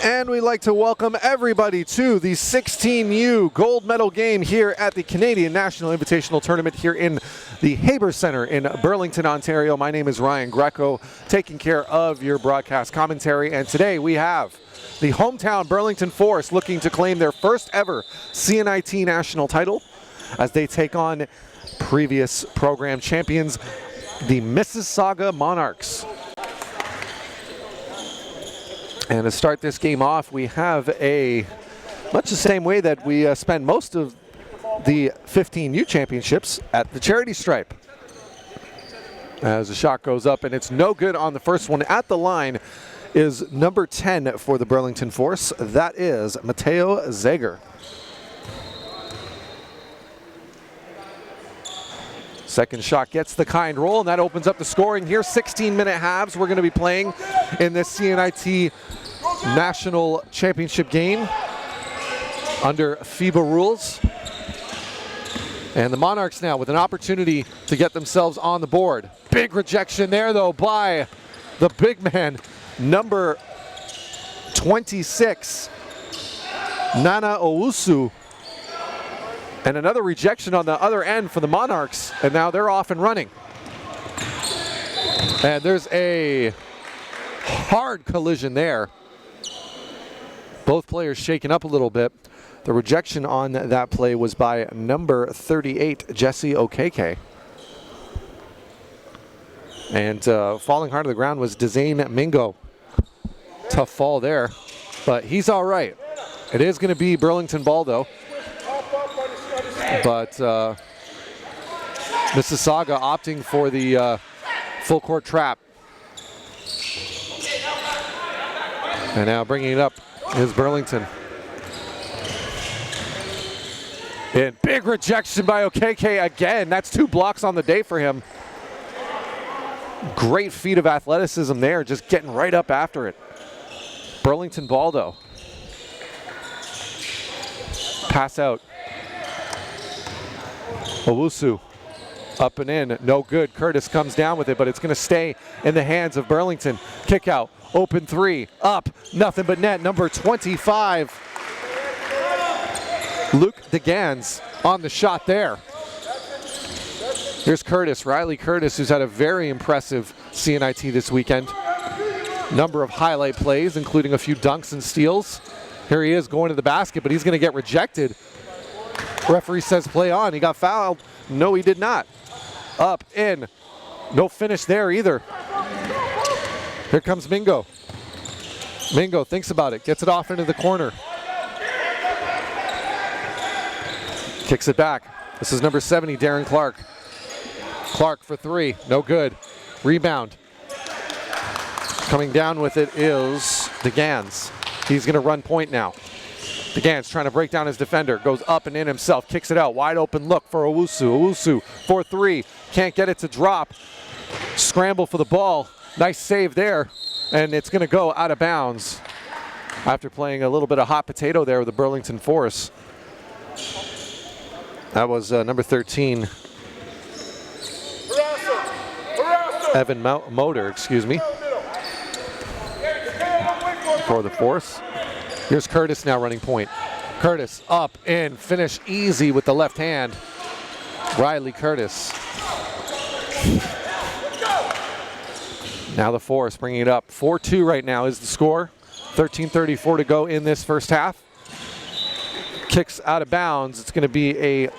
And we'd like to welcome everybody to the 16U gold medal game here at the Canadian National Invitational Tournament here in the Haber Center in Burlington, Ontario. My name is Ryan Greco, taking care of your broadcast commentary. And today we have the hometown Burlington Force looking to claim their first ever CNIT national title as they take on previous program champions, the Mississauga Monarchs. And to start this game off, we have much the same way that we spend most of the 15U championships at the charity stripe. As the shot goes up and it's no good on the first one. At the line is number 10 for the Burlington Force. That is Mateo Zager. Second shot gets the kind roll, and that opens up the scoring here. 16-minute halves we're going to be playing in this CNIT National Championship game under FIBA rules. And the Monarchs now with an opportunity to get themselves on the board. Big rejection there, though, by the big man, number 26, Nana Owusu. And another rejection on the other end for the Monarchs, and now they're off and running. And there's a hard collision there. Both players shaken up a little bit. The rejection on that play was by number 38, Jesse Okeke. And falling hard to the ground was Dezane Mingo. Tough fall there, but he's all right. It is going to be Burlington ball, though. But Mississauga opting for the full court trap. And now bringing it up is Burlington. And big rejection by Okeke again. That's 2 blocks on the day for him. Great feat of athleticism there, just getting right up after it. Burlington ball, though. Pass out. Owusu up and in, no good. Curtis comes down with it, but it's going to stay in the hands of Burlington. Kick out, open 3, up, nothing but net. Number 25, Luke DeGans on the shot there. Here's Curtis, Riley Curtis, who's had a very impressive CNIT this weekend. Number of highlight plays, including a few dunks and steals. Here he is going to the basket, but he's going to get rejected. Referee says play on. He got fouled. No, he did not. Up, in. No finish there either. Here comes Mingo. Mingo thinks about it. Gets it off into the corner. Kicks it back. This is number 70, Darren Clark. Clark for 3. No good. Rebound. Coming down with it is DeGans. He's going to run point now. DeGans trying to break down his defender, goes up and in himself, kicks it out, wide open look for Owusu. Owusu for 3, can't get it to drop. Scramble for the ball, nice save there, and it's going to go out of bounds after playing a little bit of hot potato there with the Burlington Force. That was number 13, Evan Motor, excuse me, for the Force. Here's Curtis now running point. Curtis up and finish easy with the left hand. Riley Curtis. Now the Force bringing it up. 4-2 right now is the score. 13:34 to go in this first half. Kicks out of bounds. It's going to be a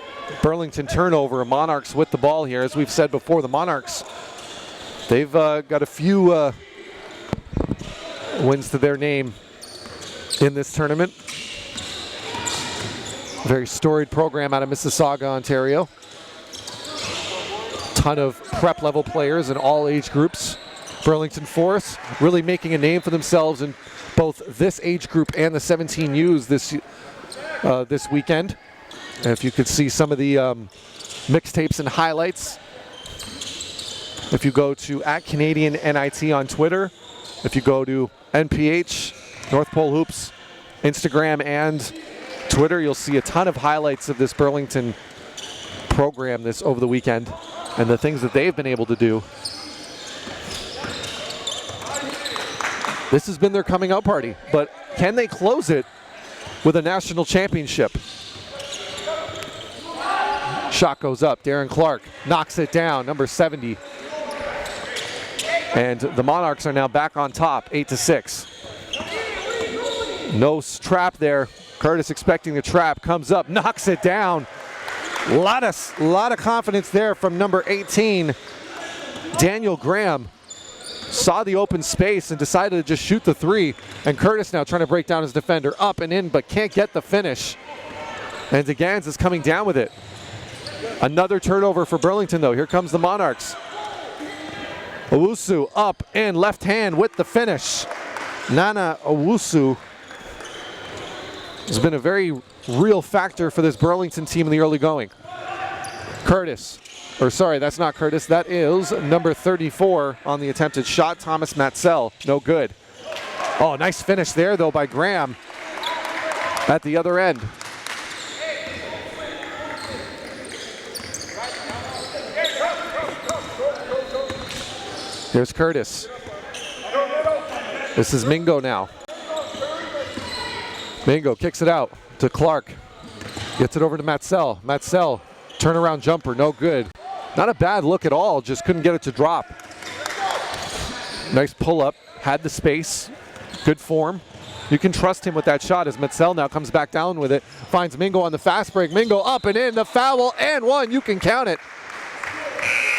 Burlington turnover. Monarchs with the ball here. As we've said before, the Monarchs, they've got a few wins to their name in this tournament. Very storied program out of Mississauga, Ontario. Ton of prep level players in all age groups. Burlington Force really making a name for themselves in both this age group and the 17Us this weekend. And if you could see some of the mixtapes and highlights, if you go to @CanadianNIT on Twitter, if you go to NPH, North Pole Hoops, Instagram and Twitter, you'll see a ton of highlights of this Burlington program over the weekend and the things that they've been able to do. This has been their coming out party, but Can they close it with a national championship? Shot goes up. Darren Clark knocks it down, number 70. And the Monarchs are now back on top, 8-6. No trap there. Curtis expecting the trap, comes up, knocks it down. A lot of confidence there from number 18. Daniel Graham saw the open space and decided to just shoot the three. And Curtis now trying to break down his defender, up and in, but can't get the finish. And DeGans is coming down with it. Another turnover for Burlington though. Here comes the Monarchs. Owusu up and left hand with the finish. Nana Owusu has been a very real factor for this Burlington team in the early going. Curtis, or sorry, that's not Curtis. That is number 34 on the attempted shot, Thomas Matsell. No good. Oh, nice finish there though by Graham at the other end. Here's Curtis. This is Mingo now. Mingo kicks it out to Clark. Gets it over to Matsell. Matsell, turnaround jumper, no good. Not a bad look at all, just couldn't get it to drop. Nice pull up, had the space, good form. You can trust him with that shot as Matsell now comes back down with it. Finds Mingo on the fast break. Mingo up and in, the foul, and one, you can count it.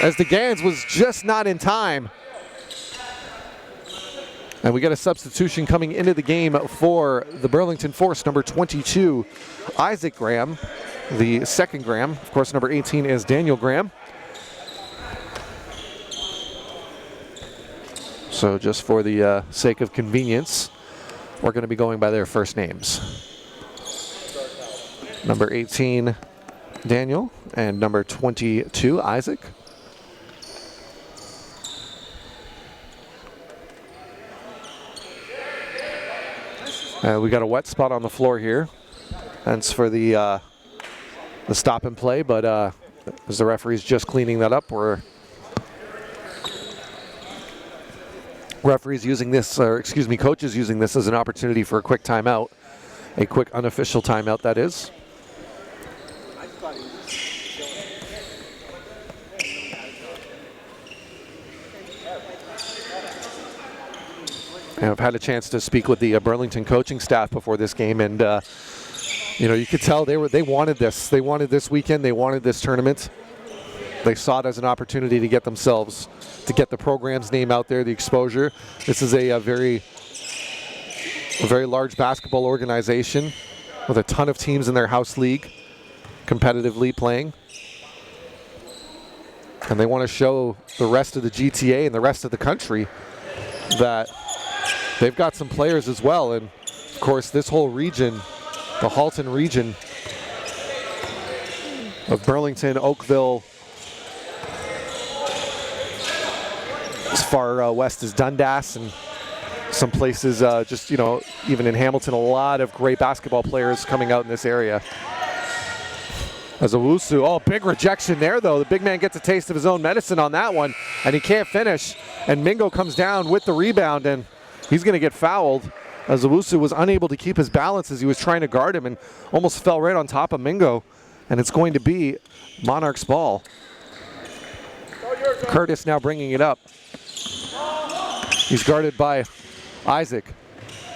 As DeGans was just not in time. And we get a substitution coming into the game for the Burlington Force, number 22, Isaac Graham, the second Graham. Of course, number 18 is Daniel Graham. So just for the sake of convenience, we're going to be going by their first names. Number 18, Daniel, and number 22, Isaac. We got a wet spot on the floor here. Hence for the stop and play, but as the referee's just cleaning that up, referee's using this, or excuse me, coach is using this as an opportunity for a quick timeout. A quick unofficial timeout, that is. And I've had a chance to speak with the Burlington coaching staff before this game, and you know, you could tell they wanted this. They wanted this weekend. They wanted this tournament. They saw it as an opportunity to get themselves, to get the program's name out there, the exposure. This is a very large basketball organization with a ton of teams in their house league, competitively playing. And they want to show the rest of the GTA and the rest of the country that they've got some players as well. And of course, this whole region, the Halton region of Burlington, Oakville, as far west as Dundas, and some places just, you know, even in Hamilton, a lot of great basketball players coming out in this area. As Owusu, oh, big rejection there though. The big man gets a taste of his own medicine on that one, and he can't finish. And Mingo comes down with the rebound, and he's going to get fouled as Owusu was unable to keep his balance as he was trying to guard him and almost fell right on top of Mingo. And it's going to be Monarchs ball. Curtis now bringing it up. He's guarded by Isaac.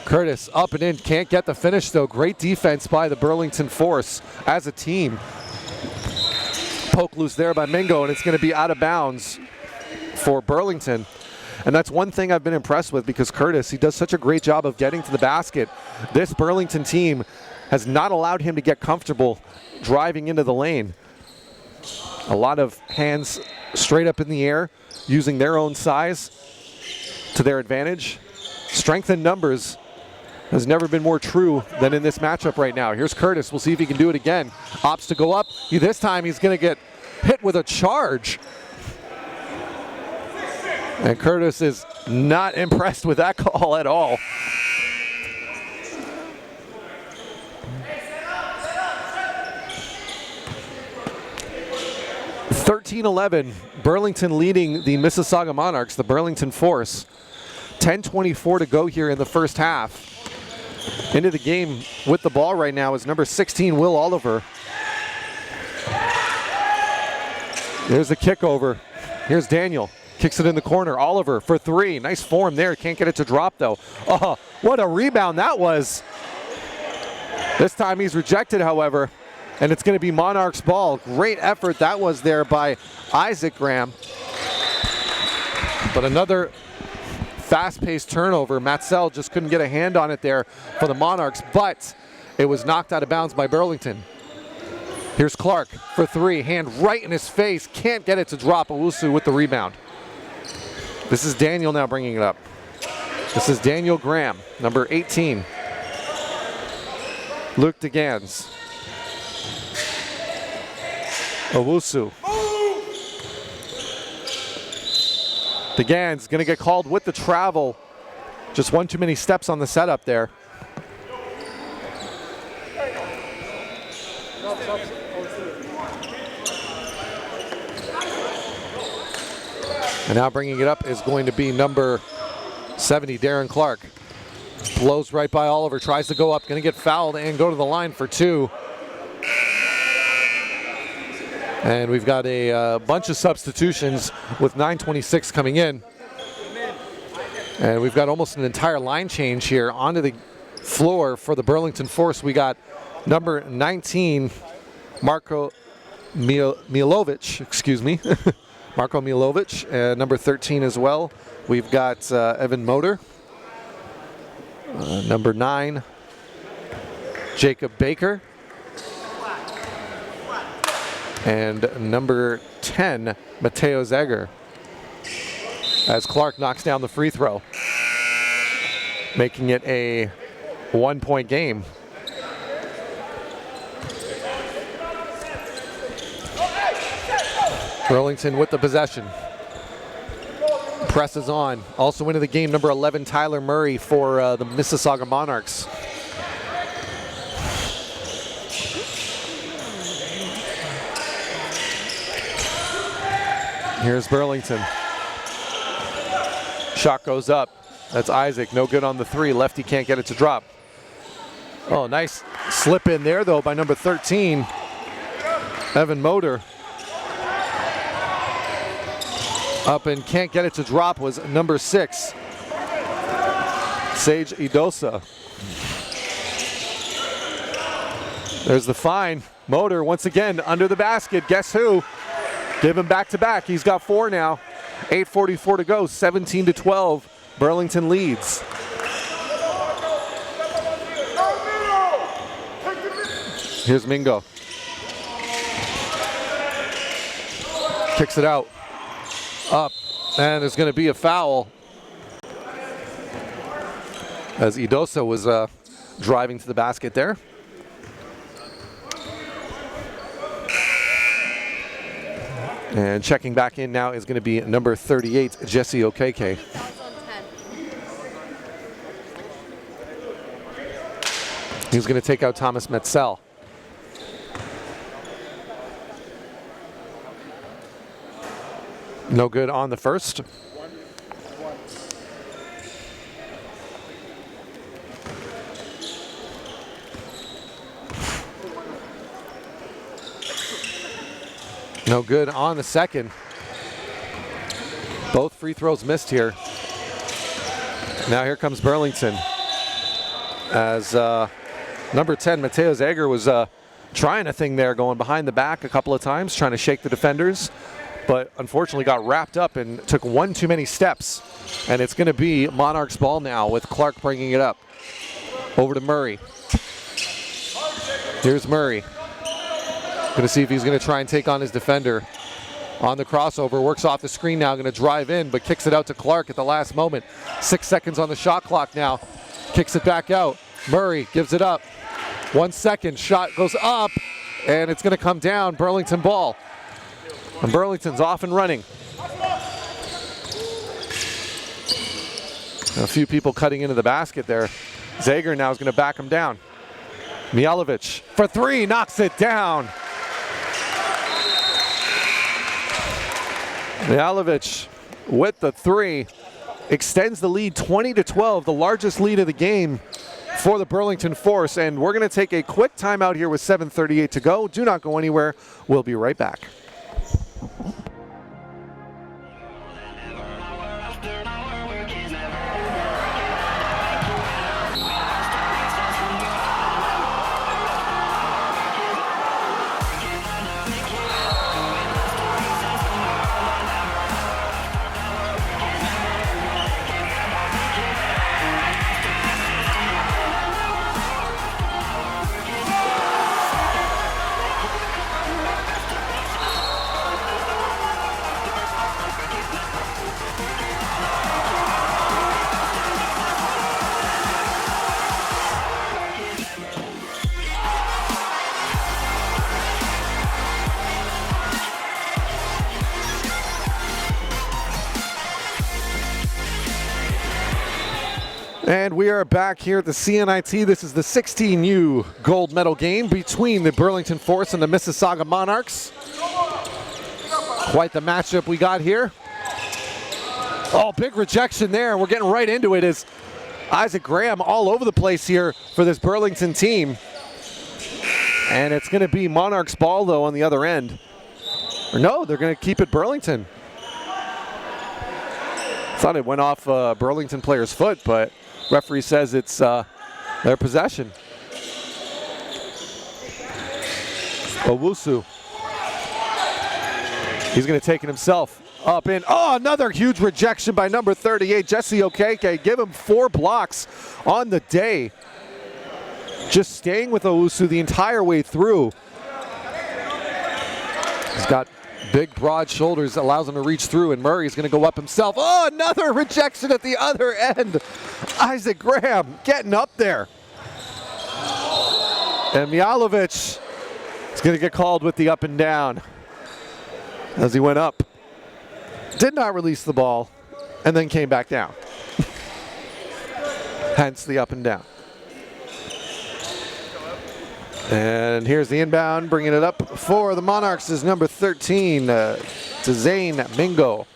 Curtis up and in, can't get the finish though. Great defense by the Burlington Force as a team. Poke loose there by Mingo, and it's going to be out of bounds for Burlington. And that's one thing I've been impressed with, because Curtis, he does such a great job of getting to the basket. This Burlington team has not allowed him to get comfortable driving into the lane. A lot of hands straight up in the air, using their own size to their advantage. Strength in numbers has never been more true than in this matchup right now. Here's Curtis. We'll see if he can do it again. Opts to go up. This time he's going to get hit with a charge. And Curtis is not impressed with that call at all. (13-11), Burlington leading the Mississauga Monarchs, the Burlington Force. 10:24 to go here in the first half. Into the game with the ball right now is number 16, Will Oliver. There's the kick over. Here's Daniel. Kicks it in the corner. Oliver for three. Nice form there. Can't get it to drop though. Oh, what a rebound that was. This time he's rejected, however, and it's going to be Monarchs ball. Great effort that was there by Isaac Graham. But another fast-paced turnover. Matsell just couldn't get a hand on it there for the Monarchs, but it was knocked out of bounds by Burlington. Here's Clark for three, hand right in his face, can't get it to drop. Owusu with the rebound. This is Daniel now bringing it up. This is Daniel Graham, number 18. Luke DeGans. Owusu. DeGans gonna get called with the travel. Just one too many steps on the setup there. And now bringing it up is going to be number 70, Darren Clark. Blows right by Oliver, tries to go up, gonna get fouled and go to the line for two. And we've got a bunch of substitutions with 9:26 coming in. And we've got almost an entire line change here onto the floor for the Burlington Force. We got number 19, Marko Milovic, excuse me. Marko Milovic, and number 13 as well. We've got Evan Motor. Number 9, Jacob Baker. And number 10, Mateo Zeger. As Clark knocks down the free throw, making it a 1-point game. Burlington with the possession. Presses on. Also into the game, number 11, Tyler Murray for the Mississauga Monarchs. Here's Burlington. Shot goes up. That's Isaac. No good on the three. Lefty can't get it to drop. Oh, nice slip in there, though, by number 13, Evan Motor. Up and can't get it to drop was number 6, Sage Idosa. There's the fine. Motor once again under the basket. Guess who? Give him back to back. He's got 4 now. 8:44 to go. 17-12. Burlington leads. Here's Mingo. Kicks it out. Up, and there's going to be a foul as Idosa was driving to the basket there. And checking back in now is going to be number 38, Jesse Okeke. He's going to take out Thomas Metzell. No good on the first. No good on the second. Both free throws missed here. Now here comes Burlington. As number 10, Mateo Zager, was trying a thing there, going behind the back a couple of times, trying to shake the defenders, but unfortunately got wrapped up and took one too many steps. And it's going to be Monarchs ball now with Clark bringing it up. Over to Murray. Here's Murray. Going to see if he's going to try and take on his defender. On the crossover, works off the screen now, going to drive in, but kicks it out to Clark at the last moment. 6 seconds on the shot clock now. Kicks it back out. Murray gives it up. 1 second, shot goes up, and it's going to come down. Burlington ball. And Burlington's off and running. A few people cutting into the basket there. Zager now is going to back him down. Mijalovic for 3, knocks it down. Mijalovic with the 3 extends the lead 20-12, the largest lead of the game for the Burlington Force. And we're going to take a quick timeout here with 7:38 to go. Do not go anywhere. We'll be right back. And we are back here at the CNIT. This is the 16U gold medal game between the Burlington Force and the Mississauga Monarchs. Quite the matchup we got here. Oh, big rejection there. We're getting right into it as Isaac Graham all over the place here for this Burlington team. And it's going to be Monarchs ball, though, on the other end. Or no, they're going to keep it Burlington. Thought it went off a Burlington player's foot, but referee says it's their possession. Owusu. He's going to take it himself. Up in. Oh, another huge rejection by number 38, Jesse Okeke. Give him 4 blocks on the day. Just staying with Owusu the entire way through. He's got big, broad shoulders that allows him to reach through, and Murray's going to go up himself. Oh, another rejection at the other end. Isaac Graham getting up there. And Mialovic is going to get called with the up and down as he went up. Did not release the ball, and then came back down. Hence the up and down. And here's the inbound, bringing it up for the Monarchs is number 13, Zane Mingo.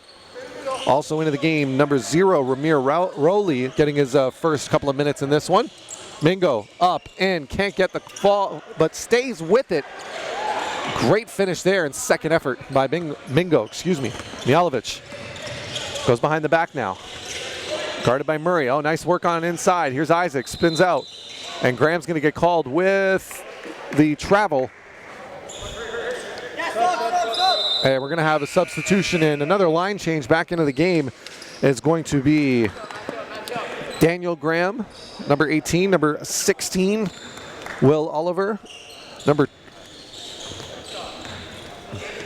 Also into the game, number 0, Ramir Rowley, getting his first couple of minutes in this one. Mingo up and can't get the fall, but stays with it. Great finish there and second effort by Mingo, Mialovic. Goes behind the back now. Guarded by Murray. Oh, nice work on inside. Here's Isaac, spins out. And Graham's going to get called with the travel. And we're going to have a substitution and another line change back into the game is going to be Daniel Graham, number 18, number 16, Will Oliver,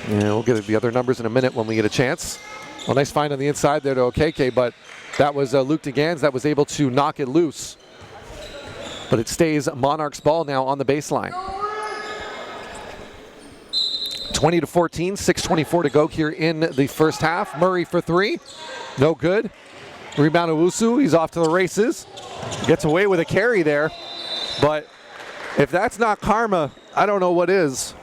we'll get the other numbers in a minute when we get a chance. Well, nice find on the inside there to Okeke, but that was Luke DeGans that was able to knock it loose. But it stays Monarchs ball now on the baseline. 20-14, 6:24 to go here in the first half. Murray for 3, no good. Rebound Owusu, he's off to the races. Gets away with a carry there, but if that's not karma, I don't know what is.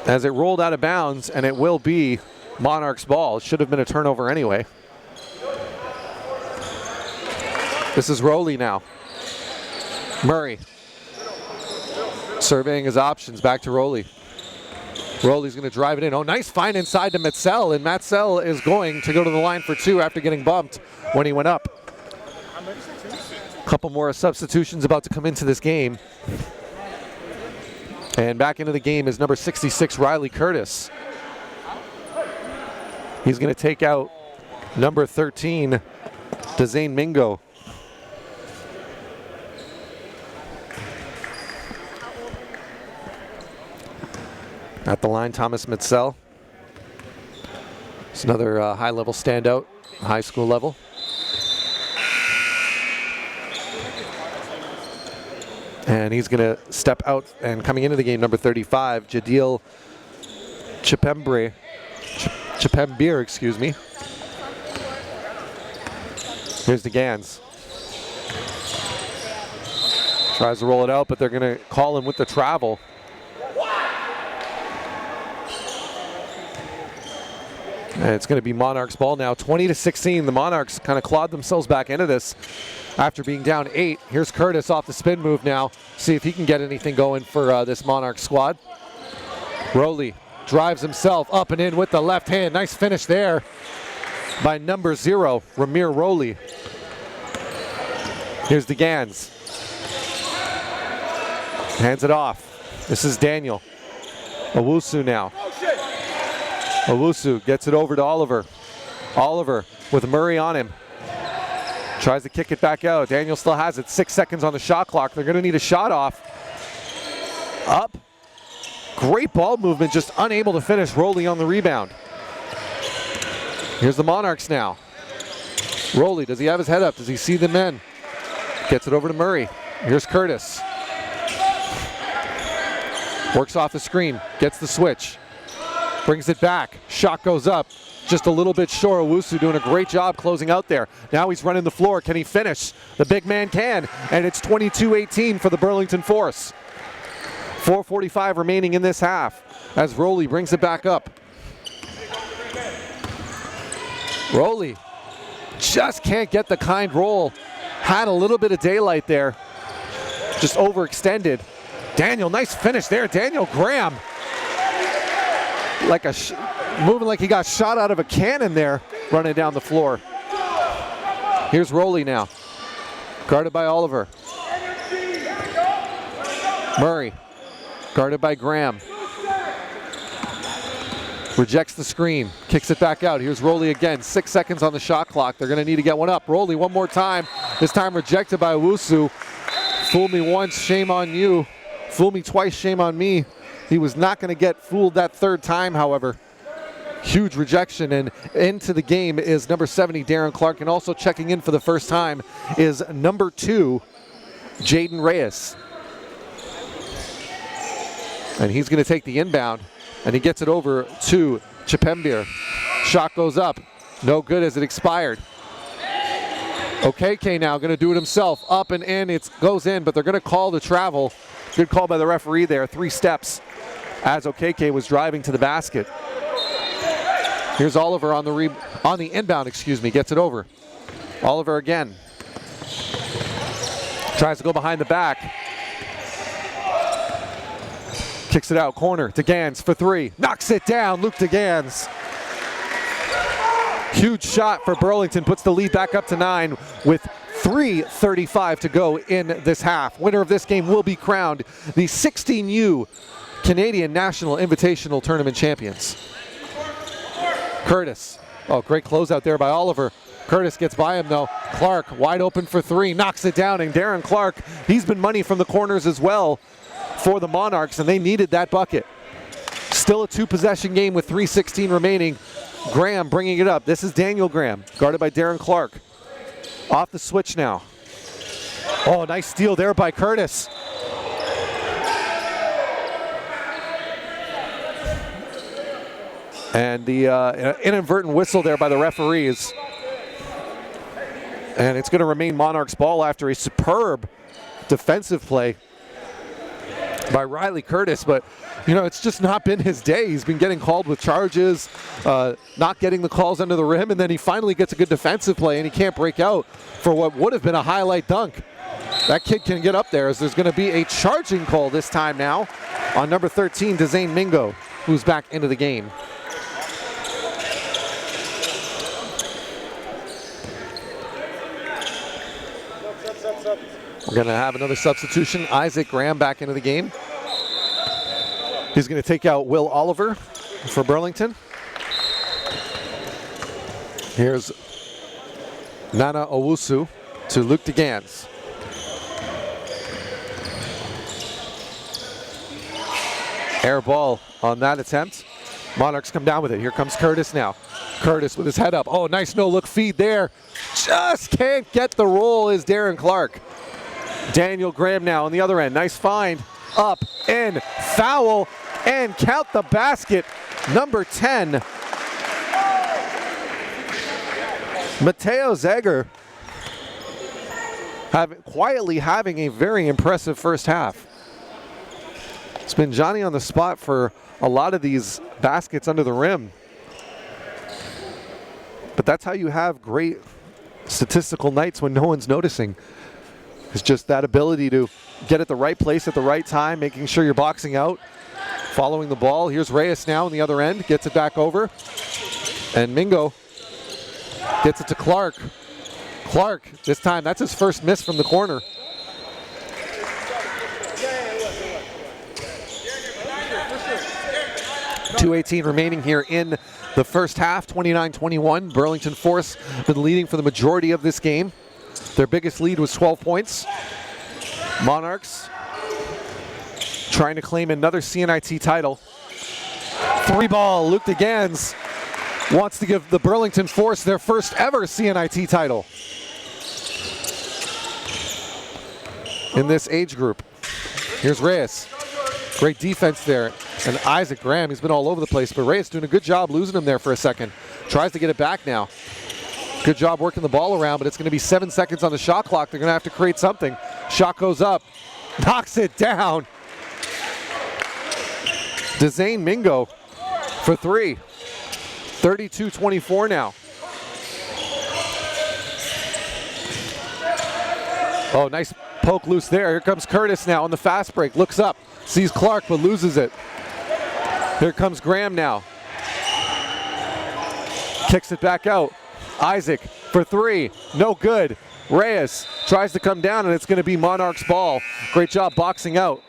As it rolled out of bounds, and it will be Monarchs ball. It should have been a turnover anyway. This is Rowley now. Murray surveying his options, back to Rowley. Rowley's going to drive it in. Oh, nice find inside to Metzel, and Metzel is going to go to the line for 2 after getting bumped when he went up. A couple more substitutions about to come into this game. And back into the game is number 66, Riley Curtis. He's going to take out number 13, Zane Mingo. At the line, Thomas Metzel. It's another high-level standout, high school level. And he's going to step out, and coming into the game, number 35, Jadil Chipembir, excuse me. Here's the Gans. Tries to roll it out, but they're going to call him with the travel. And it's going to be Monarchs ball now, 20-16. The Monarchs kind of clawed themselves back into this after being down 8. Here's Curtis off the spin move now. See if he can get anything going for this Monarch squad. Rowley drives himself up and in with the left hand. Nice finish there by number 0, Ramir Rowley. Here's DeGans. Hands it off. This is Daniel. Owusu now. Owusu gets it over to Oliver. Oliver with Murray on him. Tries to kick it back out. Daniel still has it. 6 seconds on the shot clock. They're going to need a shot off. Up. Great ball movement, just unable to finish. Rowley on the rebound. Here's the Monarchs now. Rowley, does he have his head up? Does he see the men? Gets it over to Murray. Here's Curtis. Works off the screen. Gets the switch. Brings it back. Shot goes up. Just a little bit short. Owusu doing a great job closing out there. Now he's running the floor. Can he finish? The big man can. And it's 22-18 for the Burlington Force. 4:45 remaining in this half as Rowley brings it back up. Rowley just can't get the kind roll. Had a little bit of daylight there. Just overextended. Daniel, nice finish there. Daniel Graham. Like moving like he got shot out of a cannon there, running down the floor. Here's Rowley now. Guarded by Oliver. Murray. Guarded by Graham. Rejects the screen. Kicks it back out. Here's Rowley again. 6 seconds on the shot clock. They're going to need to get one up. Rowley one more time. This time rejected by Owusu. Fool me once, shame on you. Fool me twice, shame on me. He was not going to get fooled that third time, however. Huge rejection, and into the game is number 70, Darren Clark, and also checking in for the first time is number 2, Jaden Reyes. And he's going to take the inbound, and he gets it over to Chipembir. Shot goes up. No good as it expired. OKK now going to do it himself. Up and in. It goes in, but they're going to call the travel. Good call by the referee there. 3 steps as OKK was driving to the basket. Here's Oliver on the inbound, gets it over. Oliver again. Tries to go behind the back. Kicks it out, corner, DeGans for 3. Knocks it down, Luke DeGans. Huge shot for Burlington, puts the lead back up to 9 with 3:35 to go in this half. Winner of this game will be crowned the 16U Canadian National Invitational Tournament champions. Curtis, oh, great closeout there by Oliver. Curtis gets by him though. Clark wide open for 3, knocks it down, and Darren Clark, he's been money from the corners as well for the Monarchs, and they needed that bucket. Still a 2-possession game with 3:16 remaining. Graham bringing it up. This is Daniel Graham, guarded by Darren Clark. Off the switch now. Oh, nice steal there by Curtis. And the inadvertent whistle there by the referees. And it's going to remain Monarchs ball after a superb defensive play by Riley Curtis, but you know, it's just not been his day. He's been getting called with charges, not getting the calls under the rim, and then he finally gets a good defensive play and he can't break out for what would have been a highlight dunk. That kid can get up there as there's going to be a charging call this time now on number 13, Dezane Mingo, who's back into the game. We're going to have another substitution. Isaac Graham back into the game. He's going to take out Will Oliver for Burlington. Here's Nana Owusu to Luke DeGans. Air ball on that attempt. Monarchs come down with it. Here comes Curtis now. Curtis with his head up. Oh, nice no-look feed there. Just can't get the roll is Darren Clark. Daniel Graham now on the other end. Nice find. Up, in, foul, and count the basket. Number 10. Mateo Zeger quietly having a very impressive first half. It's been Johnny on the spot for a lot of these baskets under the rim. But that's how you have great statistical nights when no one's noticing. It's just that ability to get at the right place at the right time, making sure you're boxing out, following the ball. Here's Reyes now on the other end, gets it back over. And Mingo gets it to Clark. Clark, this time, that's his first miss from the corner. .218 remaining here in the first half, 29-21. Burlington Force been leading for the majority of this game. Their biggest lead was 12 points. Monarchs trying to claim another CNIT title. 3-ball, Luke DeGans wants to give the Burlington Force their first ever CNIT title in this age group. Here's Reyes. Great defense there. And Isaac Graham, he's been all over the place, but Reyes doing a good job losing him there for a second. Tries to get it back now. Good job working the ball around, but it's going to be 7 seconds on the shot clock. They're going to have to create something. Shot goes up. Knocks it down. Dezane Mingo for three. 32-24 now. Oh, nice poke loose there. Here comes Curtis now on the fast break. Looks up, sees Clark, but loses it. Here comes Graham now. Kicks it back out. Isaac for three. No good. Reyes tries to come down, and it's going to be Monarchs ball. Great job boxing out.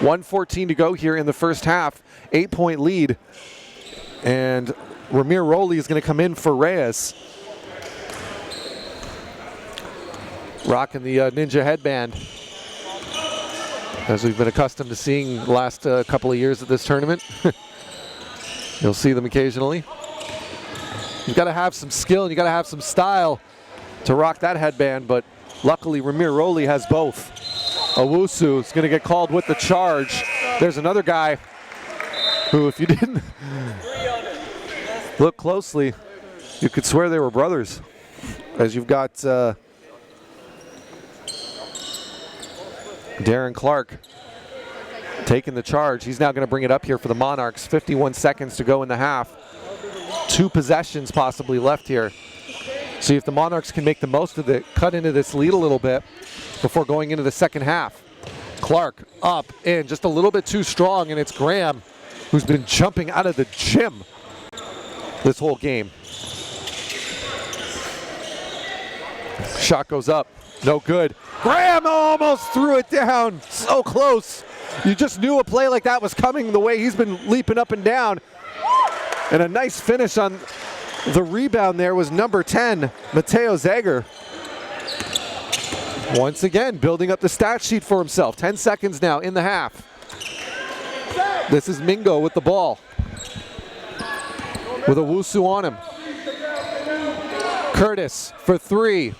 1:14 to go here in the first half. 8-point lead. And Ramir Rowley is going to come in for Reyes. Rocking the ninja headband, as we've been accustomed to seeing the last couple of years at this tournament. You'll see them occasionally. You've got to have some skill and you got to have some style to rock that headband, but luckily Ramir Rowley has both. Owusu is going to get called with the charge. There's another guy who, if you didn't look closely, you could swear they were brothers, as you've got Darren Clark taking the charge. He's now going to bring it up here for the Monarchs. 51 seconds to go in the half. 2 possessions possibly left here. See if the Monarchs can make the most of it, cut into this lead a little bit before going into the second half. Clark up in just a little bit too strong, and it's Graham who's been jumping out of the gym this whole game. Shot goes up, no good. Graham almost threw it down, so close. You just knew a play like that was coming the way he's been leaping up and down. And a nice finish on the rebound there was number 10, Mateo Zager. Once again, building up the stat sheet for himself. 10 seconds now in the half. This is Mingo with the ball, with Owusu on him. Curtis for three.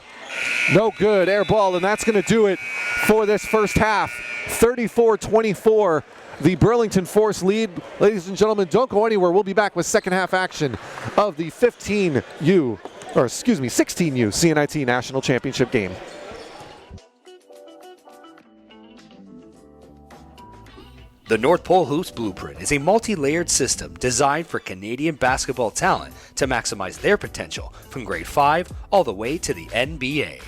No good, air ball, and that's going to do it for this first half. 34-24, the Burlington Force lead. Ladies and gentlemen, don't go anywhere. We'll be back with second half action of the 16U CNIT National Championship game. The North Pole Hoops Blueprint is a multi-layered system designed for Canadian basketball talent to maximize their potential from grade 5 all the way to the NBA.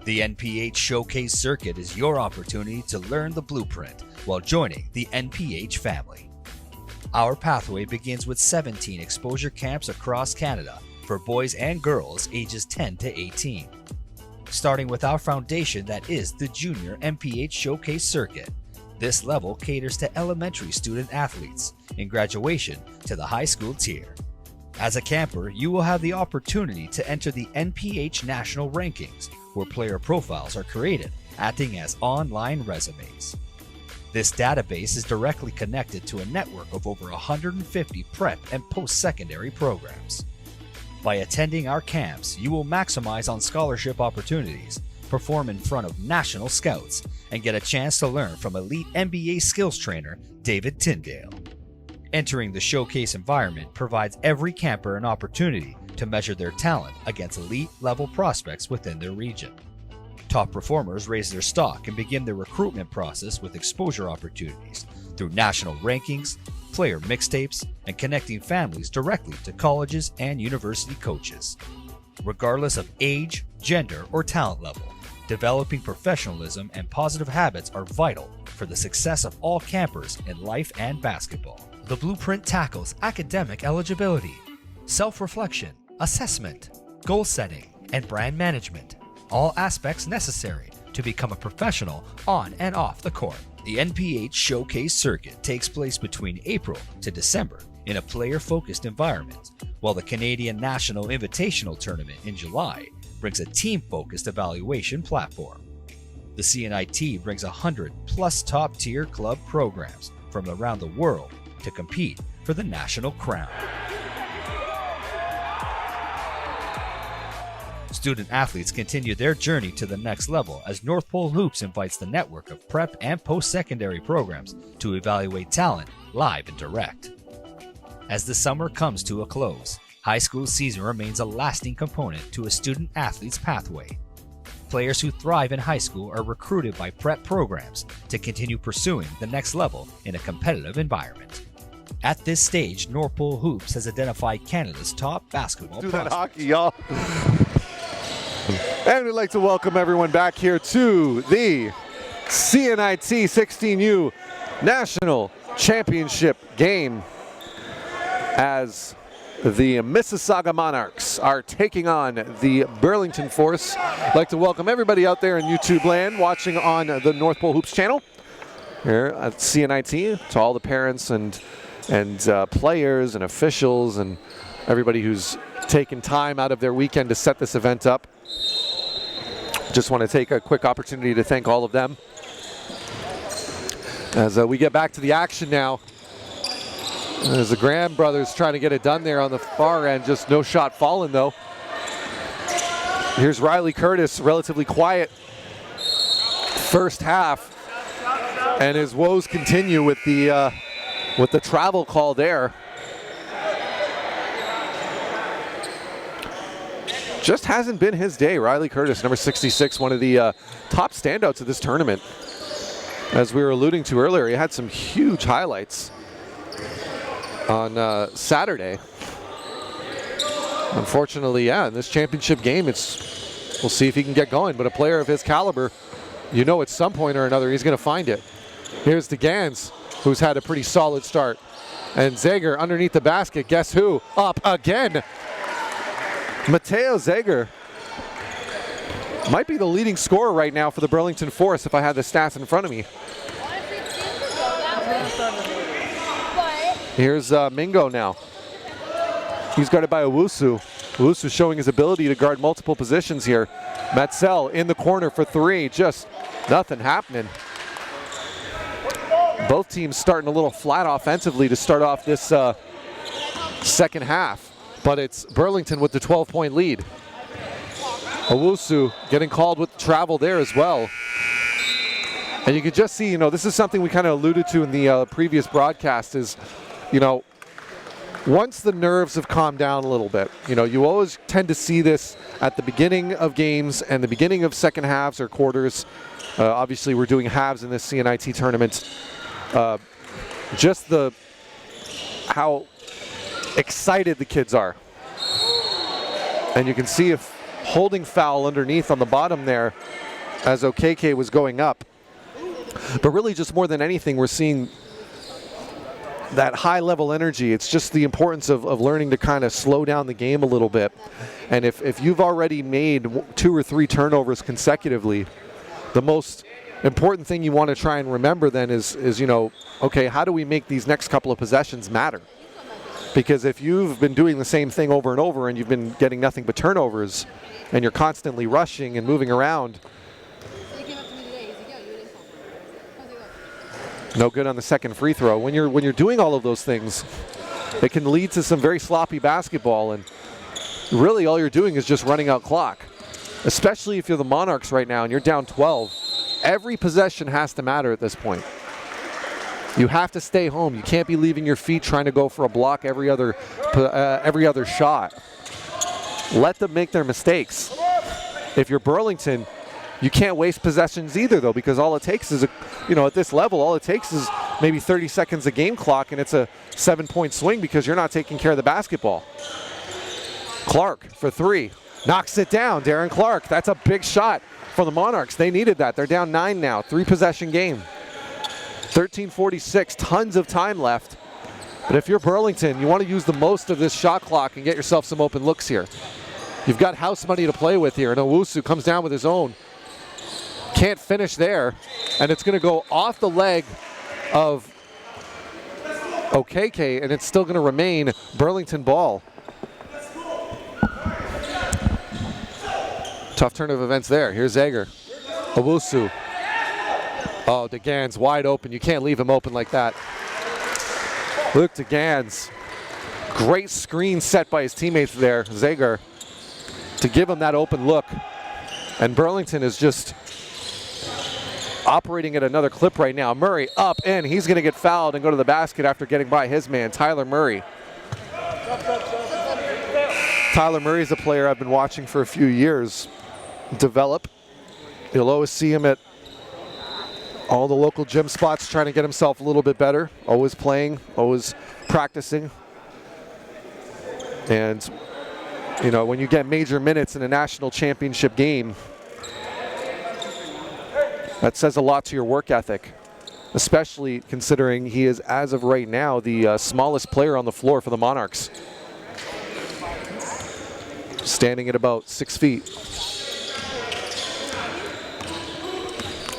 The NPH Showcase Circuit is your opportunity to learn the blueprint while joining the NPH family. Our pathway begins with 17 exposure camps across Canada for boys and girls ages 10 to 18. Starting with our foundation that is the Junior NPH Showcase Circuit. This level caters to elementary student athletes in graduation to the high school tier. As a camper, you will have the opportunity to enter the NPH National Rankings, where player profiles are created, acting as online resumes. This database is directly connected to a network of over 150 prep and post-secondary programs. By attending our camps, you will maximize on scholarship opportunities, perform in front of national scouts, and get a chance to learn from elite NBA skills trainer David Tyndale. Entering the showcase environment provides every camper an opportunity to measure their talent against elite-level prospects within their region. Top performers raise their stock and begin their recruitment process with exposure opportunities through national rankings, player mixtapes, and connecting families directly to colleges and university coaches. Regardless of age, gender, or talent level, developing professionalism and positive habits are vital for the success of all campers in life and basketball. The Blueprint tackles academic eligibility, self-reflection, assessment, goal setting, and brand management, all aspects necessary to become a professional on and off the court. The NPH Showcase Circuit takes place between April to December in a player-focused environment, while the Canadian National Invitational Tournament in July brings a team-focused evaluation platform. The CNIT brings 100+ top-tier club programs from around the world to compete for the national crown. Student athletes continue their journey to the next level as North Pole Hoops invites the network of prep and post-secondary programs to evaluate talent live and direct. As the summer comes to a close, high school season remains a lasting component to a student athlete's pathway. Players who thrive in high school are recruited by prep programs to continue pursuing the next level in a competitive environment. At this stage, North Pole Hoops has identified Canada's top basketball Do prospects. that hockey, y'all. And we'd like to welcome everyone back here to the CNIT 16U National Championship game as the Mississauga Monarchs are taking on the Burlington Force. I'd like to welcome everybody out there in YouTube land watching on the North Pole Hoops channel here at CNIT, to all the parents and players and officials and everybody who's taken time out of their weekend to set this event up. Just want to take a quick opportunity to thank all of them. As we get back to the action now, as the Graham brothers trying to get it done there on the far end, just no shot falling though. Here's Riley Curtis, relatively quiet first half, and his woes continue with the travel call there. Just hasn't been his day. Riley Curtis, number 66, one of the top standouts of this tournament. As we were alluding to earlier, he had some huge highlights on Saturday. Unfortunately, yeah, in this championship game, we'll see if he can get going. But a player of his caliber, you know at some point or another, he's going to find it. Here's DeGans, who's had a pretty solid start. And Zager underneath the basket, guess who? Up again. Mateo Zager might be the leading scorer right now for the Burlington Force if I had the stats in front of me. Here's Mingo now. He's guarded by Owusu. Owusu showing his ability to guard multiple positions here. Metzel in the corner for three. Just nothing happening. Both teams starting a little flat offensively to start off this second half. But it's Burlington with the 12-point lead. Owusu getting called with travel there as well. And you can just see, this is something we kind of alluded to in the previous broadcast is, once the nerves have calmed down a little bit, you always tend to see this at the beginning of games and the beginning of second halves or quarters. Obviously, we're doing halves in this CNIT tournament. Just how excited the kids are. And you can see a holding foul underneath on the bottom there as Okeke was going up. But really just more than anything, we're seeing that high level energy. It's just the importance of learning to kind of slow down the game a little bit. And if you've already made 2 or 3 turnovers consecutively, the most important thing you want to try and remember then is okay, how do we make these next couple of possessions matter? Because if you've been doing the same thing over and over and you've been getting nothing but turnovers and you're constantly rushing and moving around, no good on the second free throw. When you're doing all of those things, it can lead to some very sloppy basketball, and really all you're doing is just running out clock. Especially if you're the Monarchs right now and you're down 12. Every possession has to matter at this point. You have to stay home. You can't be leaving your feet trying to go for a block every other shot. Let them make their mistakes. If you're Burlington, you can't waste possessions either, though, because all it takes is, at this level, all it takes is maybe 30 seconds of game clock, and it's a 7-point swing because you're not taking care of the basketball. Clark for 3. Knocks it down. Darren Clark. That's a big shot for the Monarchs. They needed that. They're down 9 now. 3-possession game. 13:46. Tons of time left. But if you're Burlington, you want to use the most of this shot clock and get yourself some open looks here. You've got house money to play with here. And Owusu comes down with his own. Can't finish there. And it's going to go off the leg of OKK, and it's still going to remain Burlington ball. Tough turn of events there. Here's Zager. Owusu. Oh, DeGans wide open. You can't leave him open like that. Luke DeGans. Great screen set by his teammates there, Zager, to give him that open look. And Burlington is just operating at another clip right now. Murray up in. He's going to get fouled and go to the basket after getting by his man, Tyler Murray. Tyler Murray is a player I've been watching for a few years develop. You'll always see him at all the local gym spots trying to get himself a little bit better. Always playing, always practicing. And, you know, when you get major minutes in a national championship game, that says a lot to your work ethic, especially considering he is, as of right now, the smallest player on the floor for the Monarchs. Standing at about 6 feet.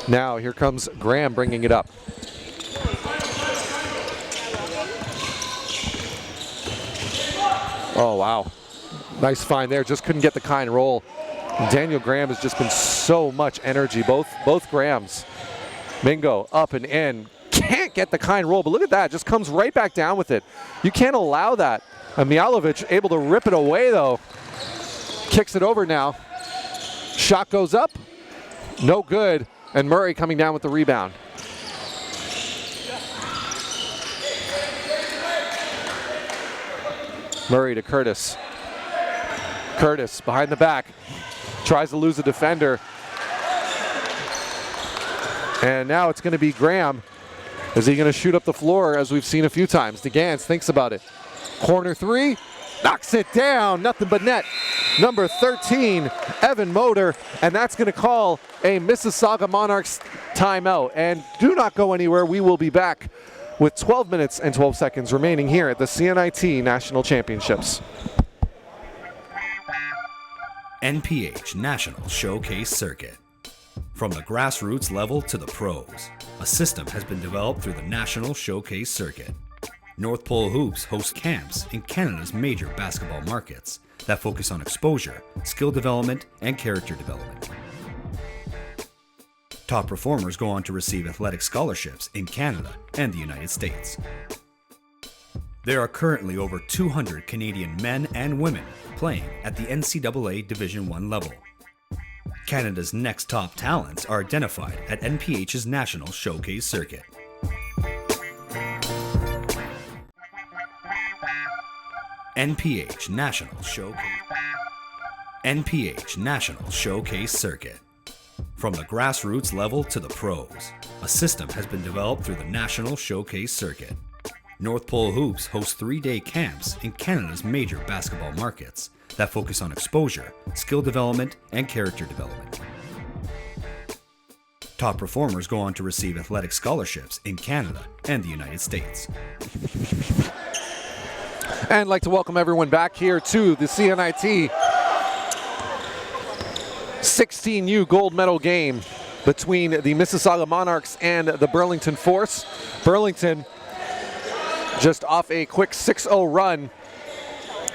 Now here comes Graham bringing it up. Oh, wow. Nice find there. Just couldn't get the kind roll. Daniel Graham has just been so much energy. Both Grahams. Mingo up and in. Can't get the kind roll, but look at that. Just comes right back down with it. You can't allow that. And Mialovic able to rip it away, though. Kicks it over now. Shot goes up. No good. And Murray coming down with the rebound. Murray to Curtis. Curtis behind the back. Tries to lose a defender. And now it's going to be Graham. Is he going to shoot up the floor as we've seen a few times? DeGans thinks about it. Corner 3. Knocks it down. Nothing but net. Number 13, Evan Motor. And that's going to call a Mississauga Monarchs timeout. And do not go anywhere. We will be back with 12 minutes and 12 seconds remaining here at the CNIT National Championships. NPH National Showcase Circuit. From the grassroots level to the pros, a system has been developed through the National Showcase Circuit. North Pole Hoops hosts camps in Canada's major basketball markets that focus on exposure, skill development, and character development. Top performers go on to receive athletic scholarships in Canada and the United States. There are currently over 200 Canadian men and women playing at the NCAA Division I level. Canada's next top talents are identified at NPH's National Showcase Circuit. NPH National Showcase Circuit. From the grassroots level to the pros, a system has been developed through the National Showcase Circuit. North Pole Hoops hosts 3-day camps in Canada's major basketball markets that focus on exposure, skill development, and character development. Top performers go on to receive athletic scholarships in Canada and the United States. And I'd like to welcome everyone back here to the CNIT 16U gold medal game between the Mississauga Monarchs and the Burlington Force. Burlington just off a quick 6-0 run.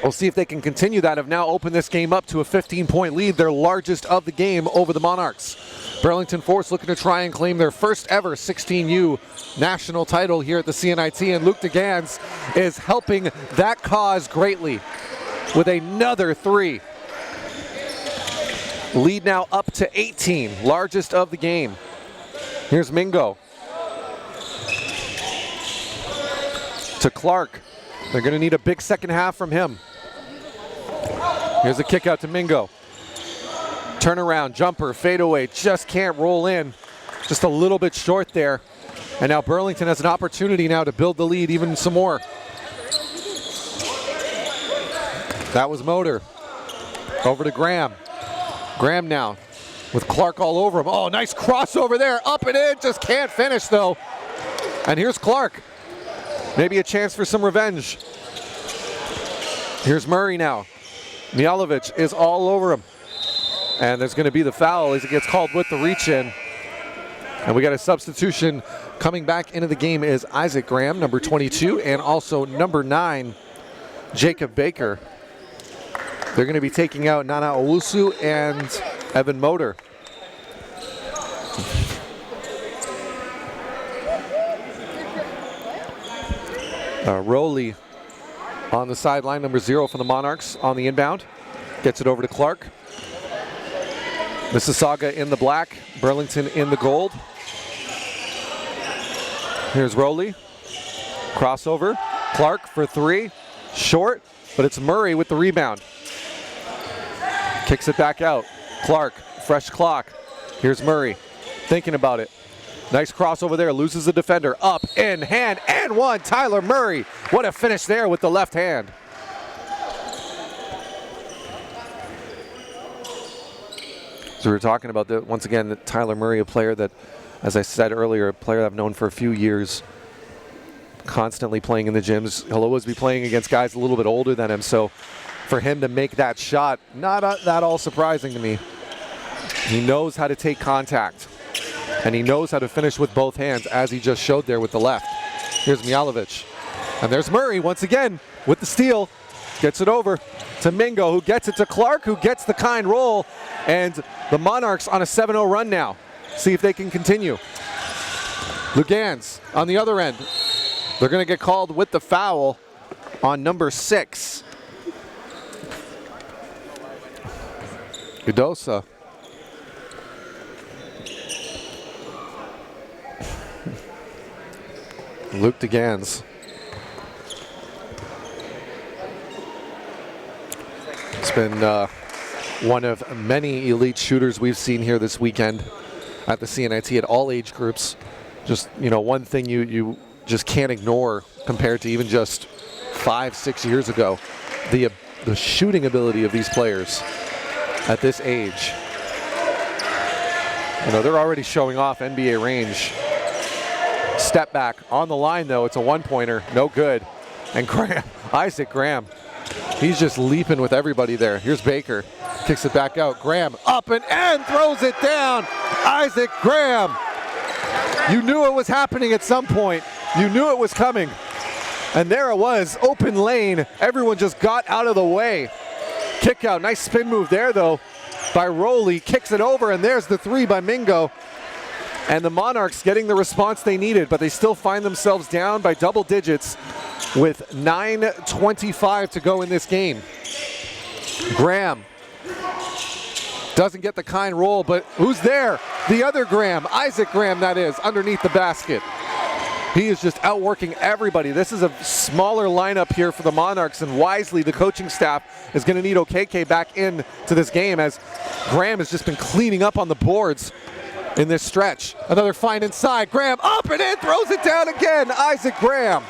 We'll see if they can continue that. Have now opened this game up to a 15-point lead, their largest of the game over the Monarchs. Burlington Force looking to try and claim their first ever 16U national title here at the CNIT, and Luke DeGans is helping that cause greatly with another 3. Lead now up to 18, largest of the game. Here's Mingo. To Clark. They're going to need a big second half from him. Here's a kick out to Mingo. Turnaround, jumper, fadeaway, just can't roll in. Just a little bit short there. And now Burlington has an opportunity now to build the lead even some more. That was Motor. Over to Graham. Graham now with Clark all over him. Oh, nice crossover there. Up and in. Just can't finish, though. And here's Clark. Maybe a chance for some revenge. Here's Murray now. Mialovic is all over him. And there's going to be the foul as it gets called with the reach-in. And we got a substitution coming back into the game is Isaac Graham, number 22, and also number 9, Jacob Baker. They're going to be taking out Nana Owusu and Evan Motor. Rowley on the sideline, number 0 for the Monarchs on the inbound. Gets it over to Clark. Mississauga in the black, Burlington in the gold. Here's Rowley. Crossover. Clark for 3. Short, but it's Murray with the rebound. Kicks it back out. Clark, fresh clock. Here's Murray, thinking about it. Nice crossover there, loses the defender. Up, in, hand, and one. Tyler Murray. What a finish there with the left hand. So we were talking about, once again, Tyler Murray, a player that, as I said earlier, a player I've known for a few years, constantly playing in the gyms. He'll always be playing against guys a little bit older than him, so for him to make that shot, not that all surprising to me. He knows how to take contact, and he knows how to finish with both hands, as he just showed there with the left. Here's Mialovic. And there's Murray once again with the steal. Gets it over to Mingo, who gets it to Clark, who gets the kind roll. And the Monarchs on a 7-0 run now. See if they can continue. Lugans on the other end. They're going to get called with the foul on number 6. Udosa. Luke DeGans. It's been one of many elite shooters we've seen here this weekend at the CNIT at all age groups. Just, one thing you just can't ignore compared to even just 5-6 years ago, the shooting ability of these players at this age. They're already showing off NBA range. Step back on the line, though. It's a one-pointer, no good. And Graham, Isaac Graham, he's just leaping with everybody there. Here's Baker, kicks it back out. Graham up and throws it down. Isaac Graham. You knew it was happening at some point. You knew it was coming. And there it was, open lane. Everyone just got out of the way. Kick out, nice spin move there though by Rowley. Kicks it over, and there's the 3 by Mingo. And the Monarchs getting the response they needed, but they still find themselves down by double digits with 9:25 to go in this game. Graham doesn't get the kind roll, but who's there? The other Graham, Isaac Graham that is, underneath the basket. He is just outworking everybody. This is a smaller lineup here for the Monarchs, and wisely the coaching staff is going to need OKK back into this game, as Graham has just been cleaning up on the boards in this stretch. Another find inside. Graham up and in, throws it down again. Isaac Graham.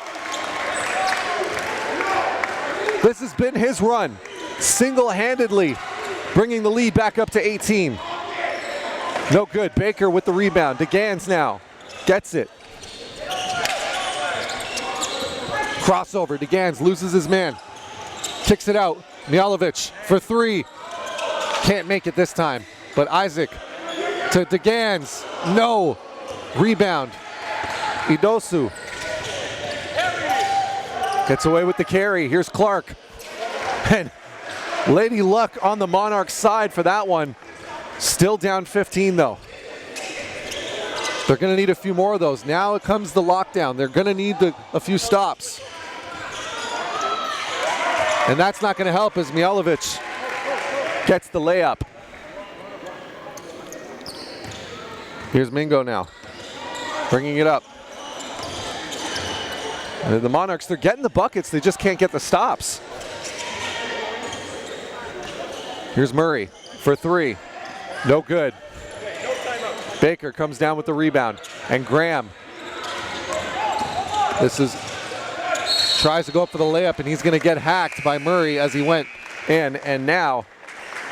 This has been his run, single-handedly bringing the lead back up to 18. No good. Baker with the rebound. DeGans now gets it. Crossover. DeGans loses his man. Kicks it out. Mialovic for 3. Can't make it this time. But Isaac to DeGans. No. Rebound. Idosu gets away with the carry. Here's Clark. And Lady Luck on the Monarchs side for that one. Still down 15 though. They're going to need a few more of those. Now it comes the lockdown. They're going to need a few stops. And that's not going to help as Mialovic gets the layup. Here's Mingo now, bringing it up. And the Monarchs, they're getting the buckets, they just can't get the stops. Here's Murray for 3, no good. Baker comes down with the rebound, and Graham This is, tries to go up for the layup, and he's going to get hacked by Murray as he went in. And now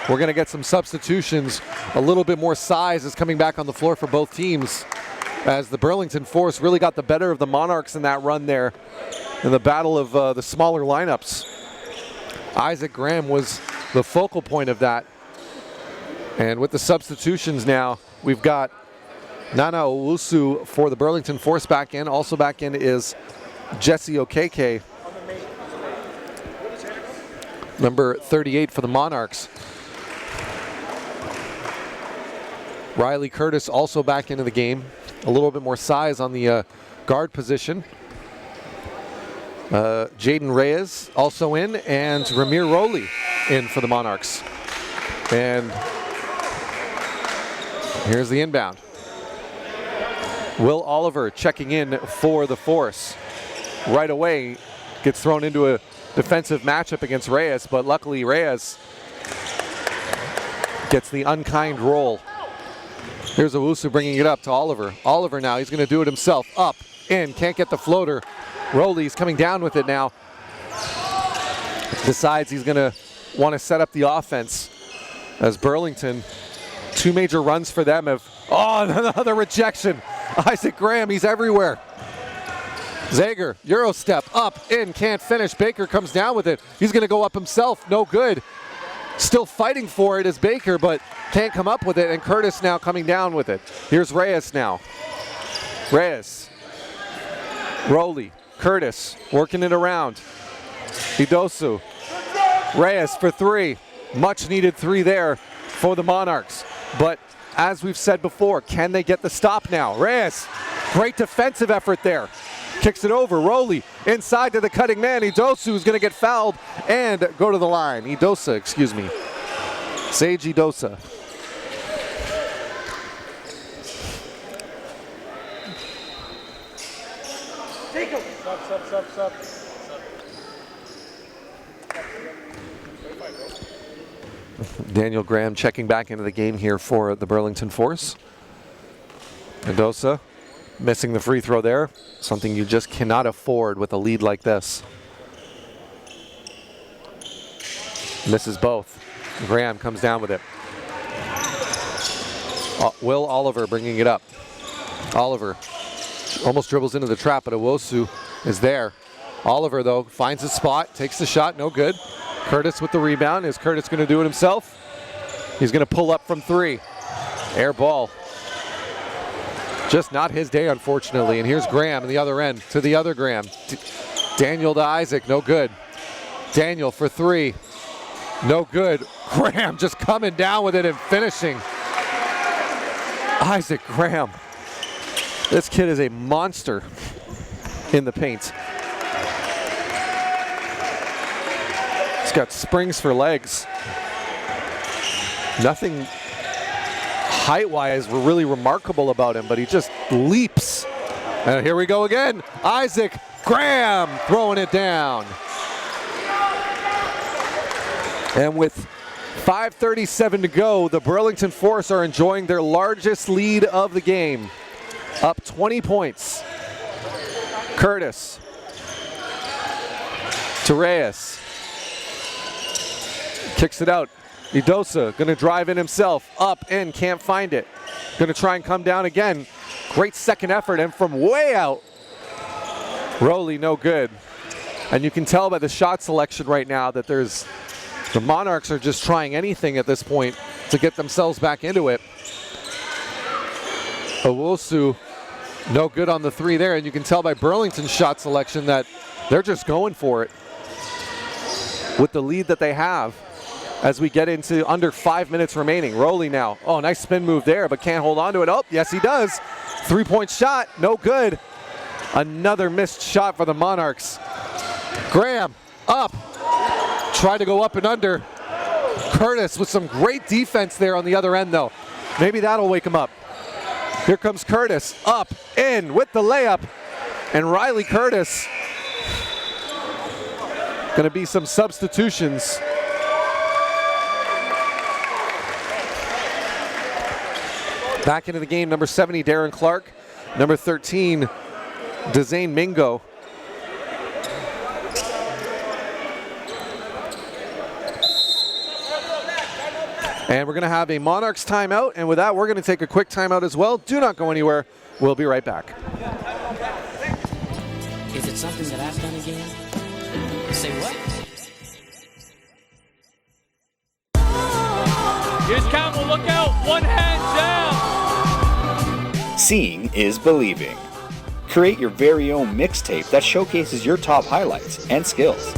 we're going to get some substitutions. A little bit more size is coming back on the floor for both teams, as the Burlington Force really got the better of the Monarchs in that run there in the battle of the smaller lineups. Isaac Graham was the focal point of that. And with the substitutions now, we've got Nana Owusu for the Burlington Force back in. Also back in is Jesse Okeke, number 38 for the Monarchs. Riley Curtis also back into the game. A little bit more size on the guard position. Jaden Reyes also in, and Ramir Rowley in for the Monarchs. And here's the inbound. Will Oliver checking in for the Force. Right away gets thrown into a defensive matchup against Reyes, but luckily Reyes gets the unkind roll. Here's Owusu bringing it up to Oliver. Oliver now, he's going to do it himself. Up, in, can't get the floater. Rowley's coming down with it now. Decides he's going to want to set up the offense as Burlington, 2 major runs for them have, oh, another rejection. Isaac Graham, he's everywhere. Zager, Euro step, up, in, can't finish. Baker comes down with it. He's going to go up himself, no good. Still fighting for it is Baker, but can't come up with it, and Curtis now coming down with it. Here's Reyes now. Reyes, Rowley, Curtis, working it around. Idosu, Reyes for 3. Much needed 3 there for the Monarchs. But as we've said before, can they get the stop now? Reyes, great defensive effort there. Kicks it over, Rowley inside to the cutting man. Idosu is going to get fouled and go to the line. Idosa, excuse me. Sage Idosa. Sub. Daniel Graham checking back into the game here for the Burlington Force. Idosa missing the free throw there. Something you just cannot afford with a lead like this. Misses both. Graham comes down with it. Will Oliver bringing it up. Oliver almost dribbles into the trap, but Owusu is there. Oliver, though, finds his spot, takes the shot, no good. Curtis with the rebound. Is Curtis going to do it himself? He's going to pull up from 3. Air ball. Just not his day, unfortunately. And here's Graham on the other end to the other Graham. Daniel to Isaac, no good. Daniel for 3, no good. Graham just coming down with it and finishing. Isaac Graham. This kid is a monster in the paint. He's got springs for legs. Nothing height-wise were really remarkable about him, but he just leaps. And here we go again. Isaac Graham throwing it down. And with 5:37 to go, the Burlington Force are enjoying their largest lead of the game. Up 20 points. Curtis to Reyes. Kicks it out. Idosa going to drive in himself. Up, in, can't find it. Going to try and come down again. Great second effort, and from way out. Rowley, no good. And you can tell by the shot selection right now that the Monarchs are just trying anything at this point to get themselves back into it. Owusu, no good on the 3 there, and you can tell by Burlington's shot selection that they're just going for it with the lead that they have as we get into under 5 minutes remaining. Rowley now. Oh, nice spin move there, but can't hold on to it. Oh, yes he does. 3-point shot, no good. Another missed shot for the Monarchs. Graham, up. Tried to go up and under. Curtis with some great defense there on the other end, though. Maybe that'll wake him up. Here comes Curtis, up, in, with the layup. And Riley Curtis. Going to be some substitutions. Back into the game, number 70, Darren Clark. Number 13, Dezane Mingo. And we're going to have a Monarchs timeout, and with that, we're going to take a quick timeout as well. Do not go anywhere. We'll be right back. Is it something that I've done again? Say what? Here's Campbell, look out, one hand down. Seeing is believing. Create your very own mixtape that showcases your top highlights and skills.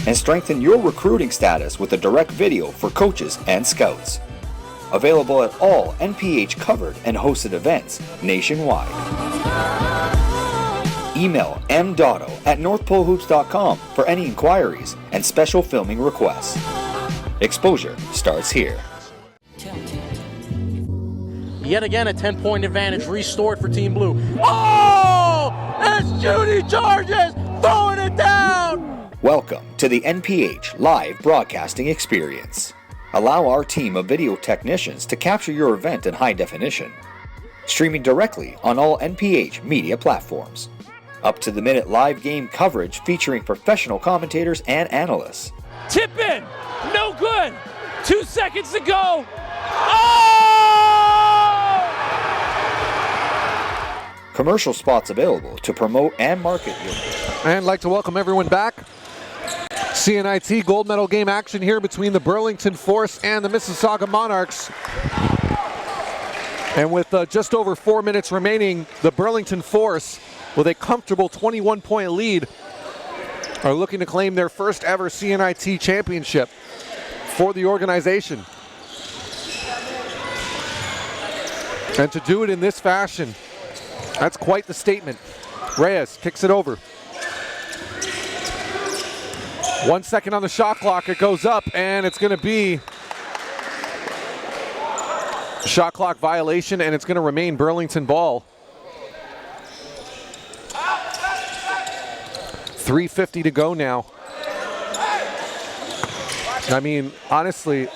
And strengthen your recruiting status with a direct video for coaches and scouts. Available at all NPH covered and hosted events nationwide. Email mdotto@northpolehoops.com for any inquiries and special filming requests. Exposure starts here. Yet again, a 10-point advantage restored for Team Blue. Oh! It's Judy Charges throwing it down! Welcome to the NPH live broadcasting experience. Allow our team of video technicians to capture your event in high definition. Streaming directly on all NPH media platforms. Up-to-the-minute live game coverage featuring professional commentators and analysts. Tip in, no good. 2 seconds to go. Oh! Commercial spots available to promote and market your. And I'd like to welcome everyone back. CNIT gold medal game action here between the Burlington Force and the Mississauga Monarchs. And with just over 4 minutes remaining, the Burlington Force, with a comfortable 21-point lead, are looking to claim their first ever CNIT championship for the organization. And to do it in this fashion, that's quite the statement. Reyes kicks it over. 1 second on the shot clock, it goes up, and it's going to be a shot clock violation, and it's going to remain Burlington ball. 3:50 to go now. I mean, honestly,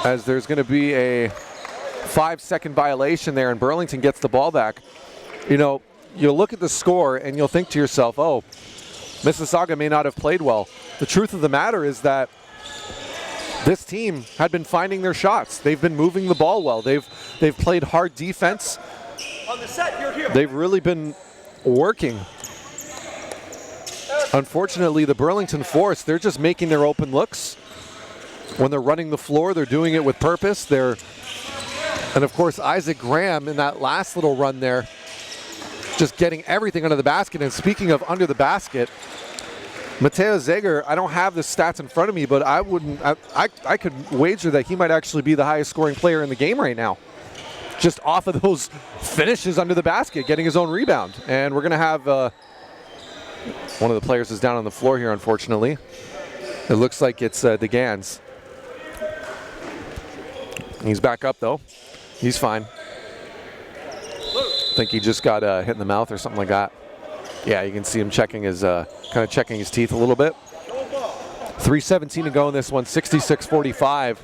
as there's going to be a 5-second violation there and Burlington gets the ball back, you know, you'll look at the score and you'll think to yourself, oh, Mississauga may not have played well. The truth of the matter is that this team had been finding their shots. They've been moving the ball well. They've played hard defense. On the set, you're here. They've really been working. Unfortunately, the Burlington Force, they're just making their open looks. When they're running the floor, they're doing it with purpose. And of course, Isaac Graham in that last little run there, just getting everything under the basket. And speaking of under the basket, Mateo Zager, I don't have the stats in front of me, but I could wager that he might actually be the highest scoring player in the game right now. Just off of those finishes under the basket, getting his own rebound. And we're going to have one of the players is down on the floor here, unfortunately. It looks like it's DeGans. He's back up, though. He's fine. I think he just got hit in the mouth or something like that. Yeah, you can see him checking his, kind of checking his teeth a little bit. 3:17 to go in this one, 66-45.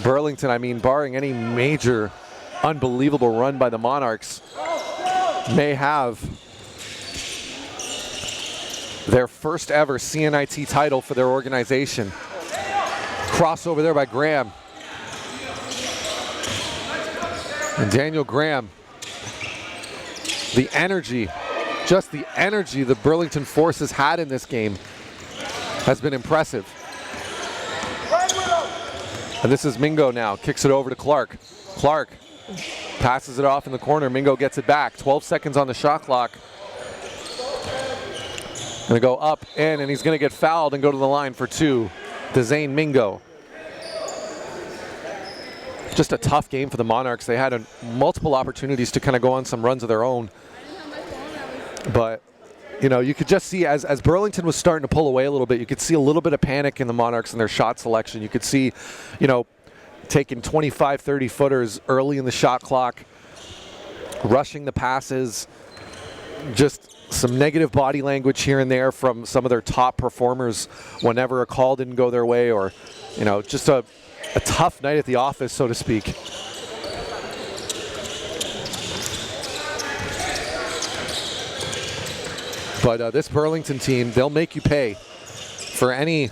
Burlington, I mean, barring any major unbelievable run by the Monarchs, may have their first ever CNIT title for their organization. Crossover there by Graham. And Daniel Graham, the energy, just the energy the Burlington Force has had in this game has been impressive. And this is Mingo now, kicks it over to Clark. Clark passes it off in the corner, Mingo gets it back. 12 seconds on the shot clock. Gonna go up, in, and he's gonna get fouled and go to the line for two. Dezane Mingo. Just a tough game for the Monarchs. They had multiple opportunities to kind of go on some runs of their own. But, you know, you could just see as Burlington was starting to pull away a little bit, you could see a little bit of panic in the Monarchs in their shot selection. You could see, you know, taking 25, 30 footers early in the shot clock, rushing the passes, just some negative body language here and there from some of their top performers whenever a call didn't go their way, or, you know, just a tough night at the office, so to speak. But this Burlington team, they'll make you pay for any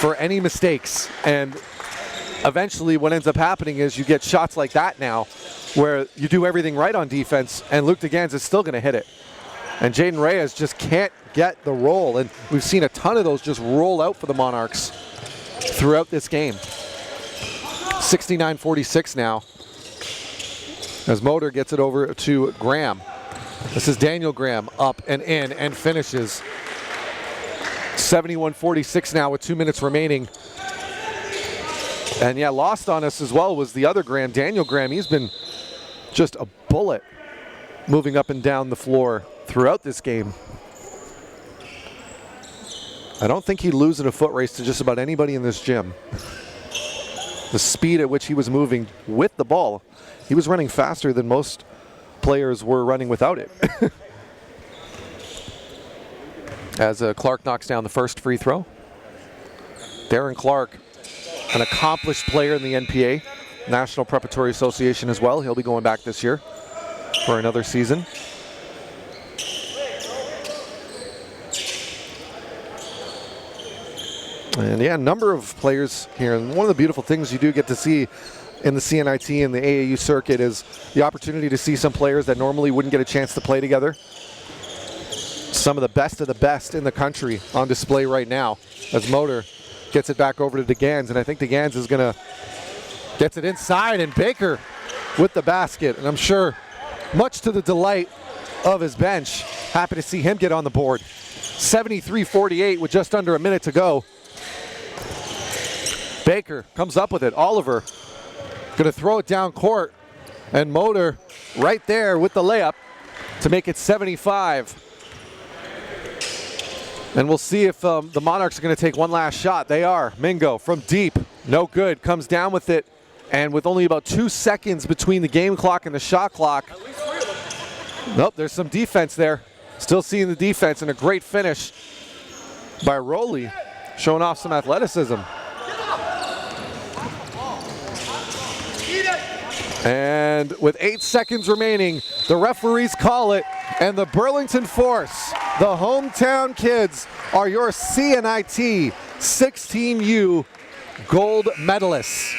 for any mistakes. And eventually what ends up happening is you get shots like that now where you do everything right on defense and Luke DeGans is still going to hit it. And Jaden Reyes just can't get the roll. And we've seen a ton of those just roll out for the Monarchs throughout this game. 69-46 now as Motor gets it over to Graham. This is Daniel Graham up and in and finishes. 71-46 now with 2 minutes remaining. And yeah, lost on us as well was the other Graham, Daniel Graham. He's been just a bullet moving up and down the floor throughout this game. I don't think he'd lose in a foot race to just about anybody in this gym. The speed at which he was moving with the ball, he was running faster than most players were running without it. As Clark knocks down the first free throw. Darren Clark, an accomplished player in the NPA, National Preparatory Association as well. He'll be going back this year for another season. And yeah, a number of players here. And one of the beautiful things you do get to see in the CNIT and the AAU circuit is the opportunity to see some players that normally wouldn't get a chance to play together. Some of the best in the country on display right now as Motor gets it back over to DeGans. And I think DeGans is gonna, gets it inside and Baker with the basket. And I'm sure much to the delight of his bench, happy to see him get on the board. 73-48 with just under a minute to go. Baker comes up with it. Oliver gonna throw it down court. And Motor right there with the layup to make it 75. And we'll see if the Monarchs are gonna take one last shot. They are. Mingo from deep, no good, comes down with it. And with only about 2 seconds between the game clock and the shot clock. Nope, there's some defense there. Still seeing the defense and a great finish by Rowley, showing off some athleticism. And with 8 seconds remaining, the referees call it, and the Burlington Force, the hometown kids, are your CNIT 16U gold medalists.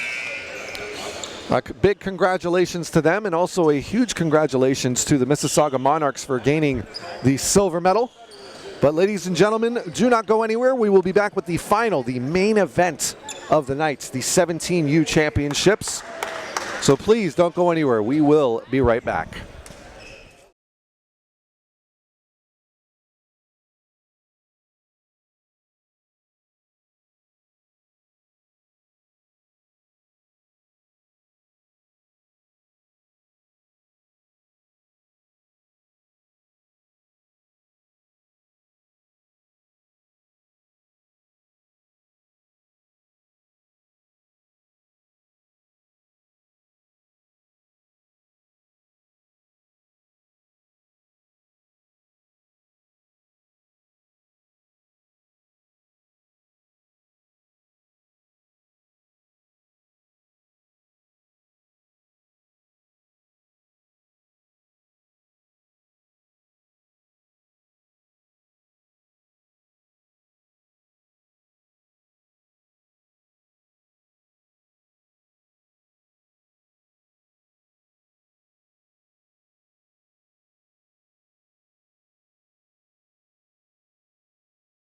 A big congratulations to them, and also a huge congratulations to the Mississauga Monarchs for gaining the silver medal. But ladies and gentlemen, do not go anywhere. We will be back with the final, the main event of the night, the 17U championships. So please don't go anywhere. We will be right back.